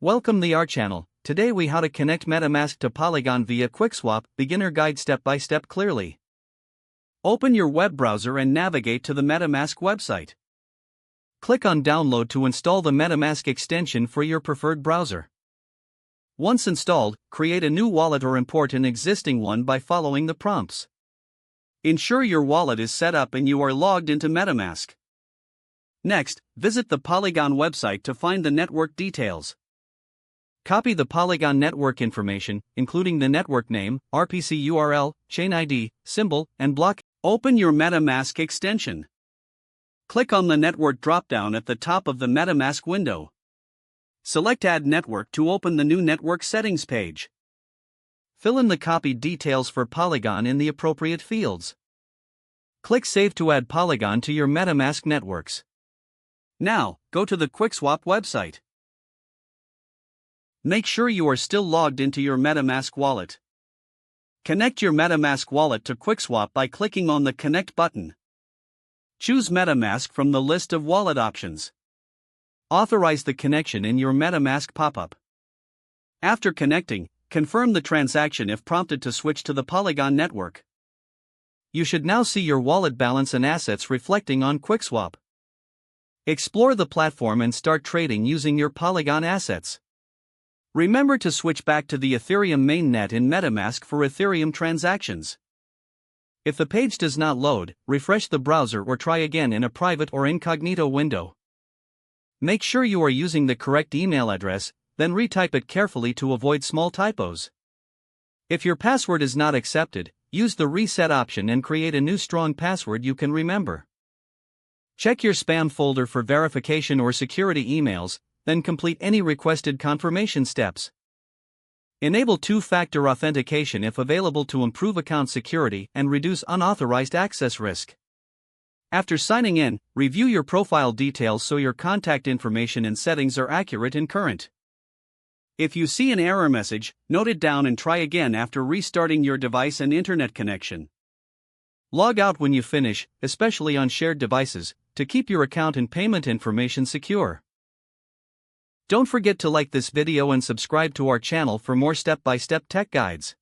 Welcome to our channel. Today we how to connect MetaMask to Polygon via QuickSwap, beginner guide step by step clearly. Open your web browser and navigate to the MetaMask website. Click on download to install the MetaMask extension for your preferred browser. Once installed, create a new wallet or import an existing one by following the prompts. Ensure your wallet is set up and you are logged into MetaMask. Next, visit the Polygon website to find the network details. Copy the Polygon network information, including the network name, RPC URL, chain ID, symbol, and block. Open your MetaMask extension. Click on the network dropdown at the top of the MetaMask window. Select Add Network to open the new network settings page. Fill in the copied details for Polygon in the appropriate fields. Click Save to add Polygon to your MetaMask networks. Now, go to the QuickSwap website. Make sure you are still logged into your MetaMask wallet. Connect your MetaMask wallet to QuickSwap by clicking on the Connect button. Choose MetaMask from the list of wallet options. Authorize the connection in your MetaMask pop-up. After connecting, confirm the transaction if prompted to switch to the Polygon network. You should now see your wallet balance and assets reflecting on QuickSwap. Explore the platform and start trading using your Polygon assets. Remember to switch back to the Ethereum mainnet in MetaMask for Ethereum transactions. If the page does not load, refresh the browser or try again in a private or incognito window. Make sure you are using the correct email address, then retype it carefully to avoid small typos. If your password is not accepted, use the reset option and create a new strong password you can remember. Check your spam folder for verification or security emails, then complete any requested confirmation steps. Enable two-factor authentication if available to improve account security and reduce unauthorized access risk. After signing in, review your profile details so your contact information and settings are accurate and current. If you see an error message, note it down and try again after restarting your device and internet connection. Log out when you finish, especially on shared devices, to keep your account and payment information secure. Don't forget to like this video and subscribe to our channel for more step-by-step tech guides.